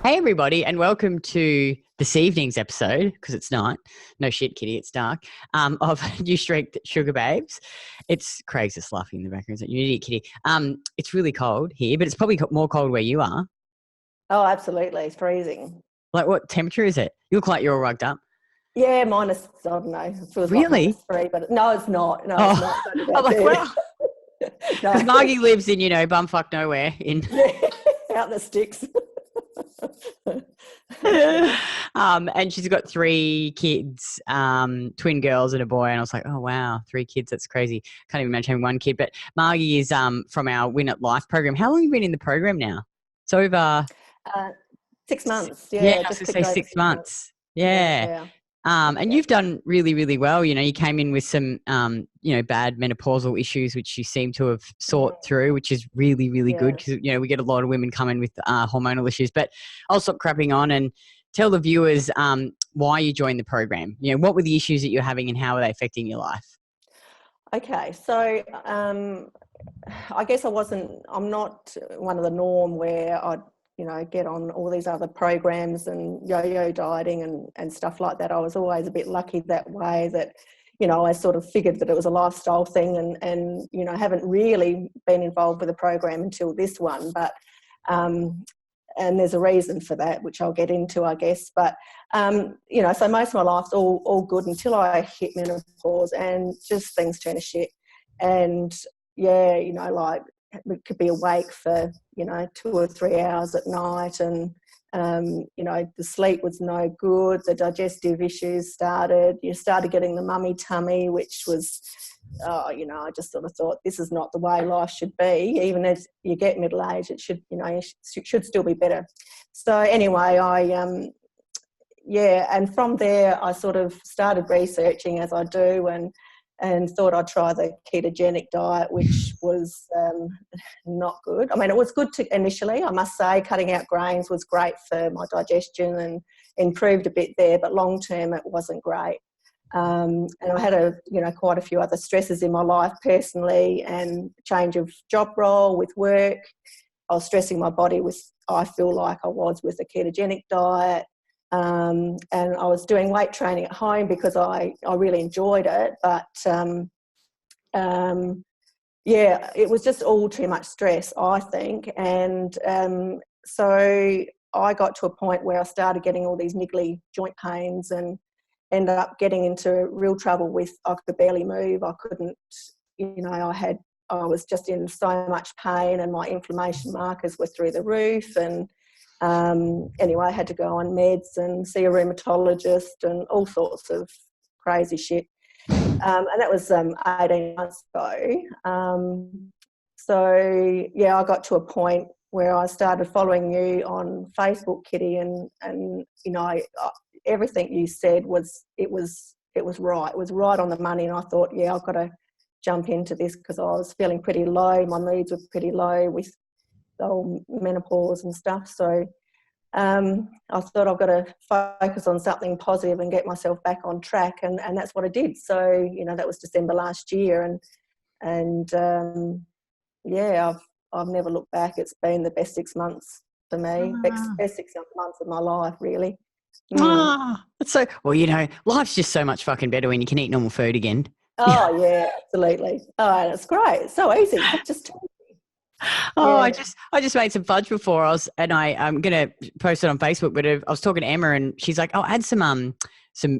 Hey everybody, and welcome to this evening's episode, because it's not, no shit kitty, it's dark, of New Strength Sugar Babes. It's Craig's just laughing in the background. You idiot kitty. It's really cold here, but it's probably more cold where you are. Oh, absolutely. It's freezing. Like, what temperature is it? You look like you're all rugged up. Yeah, minus, I don't know, it feels like Really? -3, but no, it's not. No, it's not. It's only I'm about like, 30. well, because No. Margie lives in, bumfuck nowhere in... Yeah, out in the sticks. And she's got 3 kids, twin girls and a boy. And I was like, oh, wow, 3 kids. That's crazy. Can't even imagine having 1 kid. But Margie is from our Win at Life program. How long have you been in the program now? It's over... 6 months. Yeah, Yeah, I was just going to say ticked over 6 6 months. months. Yeah. Yeah. And Yeah. you've done really, really well. You came in with some, bad menopausal issues, which you seem to have sorted through, which is really, really good Yeah. because, we get a lot of women come in with hormonal issues. But I'll stop crapping on and tell the viewers why you joined the program. What were the issues that you're having and how are they affecting your life? Okay, so I guess I'm not one of the norm where I get on all these other programs and yo-yo dieting and stuff like that. I was always a bit lucky that way that, I sort of figured that it was a lifestyle thing and haven't really been involved with the program until this one. But, and there's a reason for that, which I'll get into, I guess. But, so most of my life's all good until I hit menopause and just things turn to shit. And yeah, like we could be awake for 2 or 3 hours at night, and the sleep was no good. The digestive issues started. You started getting the mummy tummy, which was I just sort of thought this is not the way life should be. Even as you get middle age, it should should still be better. So anyway, and from there I sort of started researching as I do, and thought I'd try the ketogenic diet, which was not good. I mean, it was good initially, I must say. Cutting out grains was great for my digestion and improved a bit there, but long term it wasn't great. And I had quite a few other stresses in my life personally, and change of job role with work. I was stressing my body I feel like I was with the ketogenic diet. And I was doing weight training at home because I really enjoyed it, but it was just all too much stress, I think. And so I got to a point where I started getting all these niggly joint pains and ended up getting into real trouble with, I could barely move. I couldn't, I was just in so much pain, and my inflammation markers were through the roof. And anyway, I had to go on meds and see a rheumatologist and all sorts of crazy shit. And that was 18 months ago. So yeah, I got to a point where I started following you on Facebook, Kitty, and everything you said was right. It was right on the money, and I thought, yeah, I've got to jump into this because I was feeling pretty low. My moods were pretty low with the whole menopause and stuff. So I thought I've got to focus on something positive and get myself back on track, and that's what I did. So that was December last year, and I've never looked back. It's been the best 6 months for me. Best 6 months of my life, really. That's so well. Life's just so much fucking better when you can eat normal food again. Oh yeah, absolutely. Oh, it's great. It's so easy. Just Oh, yeah. I just made some fudge before I'm going to post it on Facebook, but I was talking to Emma and she's like, oh, add some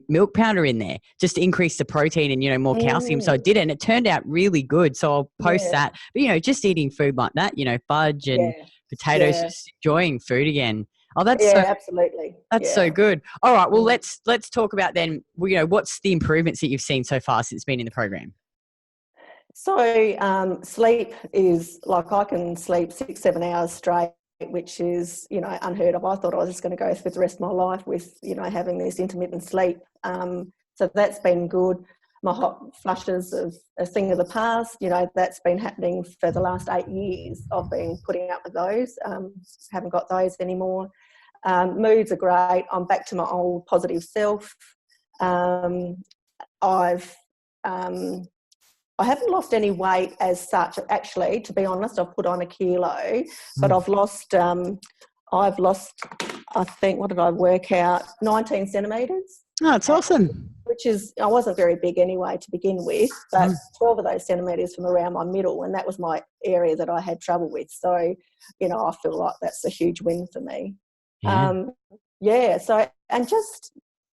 milk powder in there just to increase the protein and, more calcium. So I did it and it turned out really good. So I'll post that. But, just eating food like that, fudge and potatoes, just enjoying food again. Oh, absolutely. That's so good. All right. Well, let's talk about then, what's the improvements that you've seen so far since being in the program? So sleep is like, I can sleep 6-7 hours straight, which is, unheard of. I thought I was just going to go for the rest of my life with, having this intermittent sleep. So that's been good. My hot flushes of a thing of the past, that's been happening for the last 8 years. I've been putting up with those. Haven't got those anymore. Moods are great. I'm back to my old positive self. I haven't lost any weight as such. Actually, to be honest, I've put on a kilo, but I've lost I've lost, I think, what did I work out? 19 centimetres. Oh, it's awesome. Which is, I wasn't very big anyway to begin with, but 12 of those centimetres from around my middle, and that was my area that I had trouble with. So, you know, I feel like that's a huge win for me. Yeah. So, and just,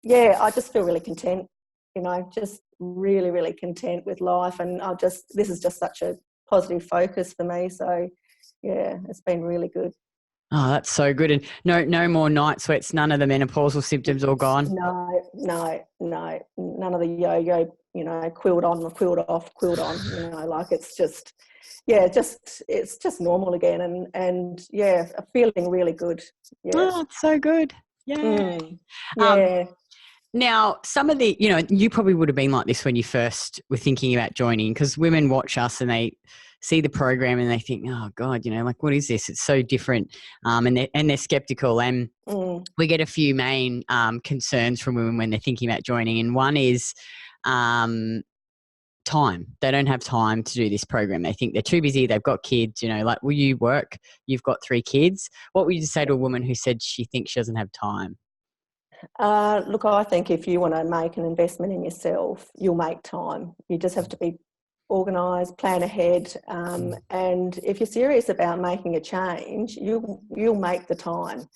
I just feel really content, you know, just really, really content with life. And this is just such a positive focus for me. So, yeah, it's been really good. Oh, that's so good. And no more night sweats, none of the menopausal symptoms all gone? No, none of the yo-yo, you know, quilled on, quilled off, quilled on, you know, like it's just, it's just normal again. And feeling really good. Yeah. Oh, it's so good. Yeah. Yeah. Now, some of the, you know, you probably would have been like this when you first were thinking about joining, because women watch us and they see the program and they think, oh God, you know, like, what is this? It's so different. And they're skeptical. And we get a few main concerns from women when they're thinking about joining. And one is time. They don't have time to do this program. They think they're too busy. They've got kids, you know, like, will you work? You've got 3 kids. What would you say to a woman who said she thinks she doesn't have time? Look, I think if you want to make an investment in yourself, you'll make time. You just have to be organised, plan ahead, and if you're serious about making a change, you'll make the time.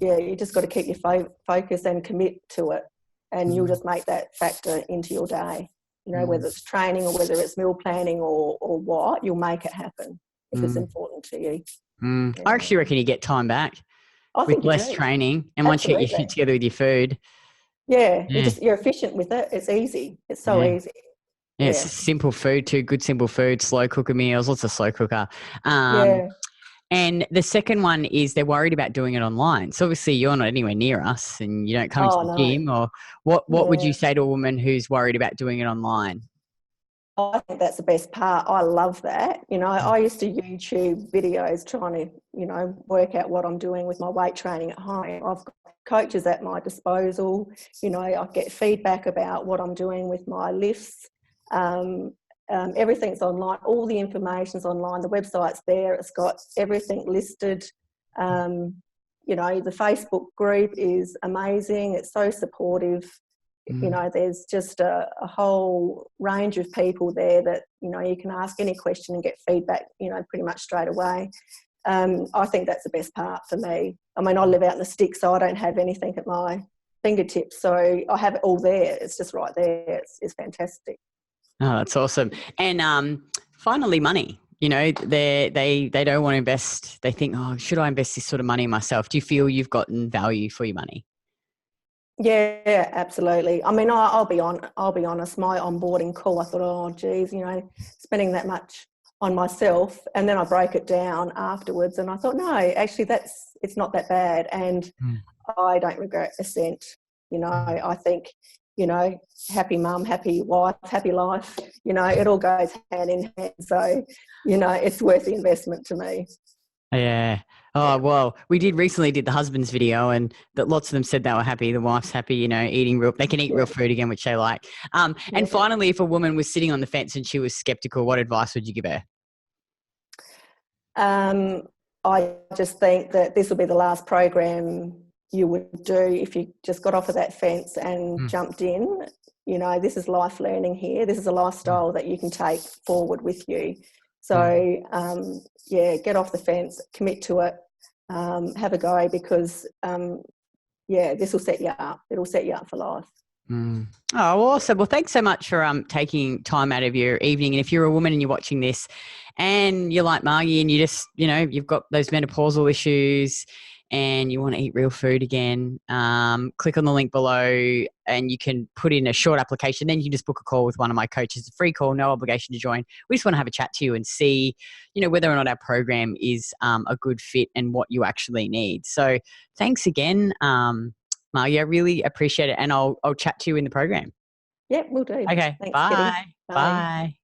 You just got to keep your focus and commit to it, and you'll just make that factor into your day. You know, whether it's training or whether it's meal planning or what, you'll make it happen if it's important to you. Yeah. I actually reckon you get time back. I think with less training, and once you get your shit together with your food. You're efficient with it. It's easy. It's so easy. Yeah, it's simple food too. Good simple food, slow cooker meals, lots of slow cooker. And the second one is they're worried about doing it online. So obviously you're not anywhere near us and you don't come into the gym. Or what would you say to a woman who's worried about doing it online? I think that's the best part. I love that. You know, I used to YouTube videos trying to, you know, work out what I'm doing with my weight training at home. I've got coaches at my disposal. You know, I get feedback about what I'm doing with my lifts. Everything's online. All the information's online. The website's there. It's got everything listed. You know, the Facebook group is amazing. It's so supportive. You know, there's just a whole range of people there that, you know, you can ask any question and get feedback, you know, pretty much straight away. I think that's the best part for me. I mean, I live out in the sticks, so I don't have anything at my fingertips. So I have it all there. It's just right there. It's fantastic. Oh, that's awesome. And finally, money. You know, they don't want to invest. They think, oh, should I invest this sort of money in myself? Do you feel you've gotten value for your money? Yeah, absolutely. I mean, I'll be honest. My onboarding call, I thought, oh, geez, you know, spending that much on myself, and then I broke it down afterwards, and I thought, no, actually, it's not that bad, and I don't regret a cent. You know, I think, you know, happy mum, happy wife, happy life. You know, it all goes hand in hand. So, you know, it's worth the investment to me. Yeah. Oh, well, we recently did the husband's video, and that lots of them said they were happy. The wife's happy, you know, they can eat real food again, which they like. And finally, if a woman was sitting on the fence and she was skeptical, what advice would you give her? I just think that this will be the last program you would do if you just got off of that fence and jumped in. You know, this is life learning here. This is a lifestyle that you can take forward with you. So, get off the fence, commit to it, have a go, because, this will set you up. It'll set you up for life. Oh, awesome. Well, thanks so much for taking time out of your evening. And if you're a woman and you're watching this and you're like Margie and you just, you know, you've got those menopausal issues and you want to eat real food again, click on the link below and you can put in a short application. Then you can just book a call with one of my coaches. It's a free call, no obligation to join. We just want to have a chat to you and see, you know, whether or not our program is a good fit and what you actually need. So thanks again, Margie, I really appreciate it, and I'll chat to you in the program. Yeah, we'll do. Okay, Thanks, bye. Kitty. Bye. Bye.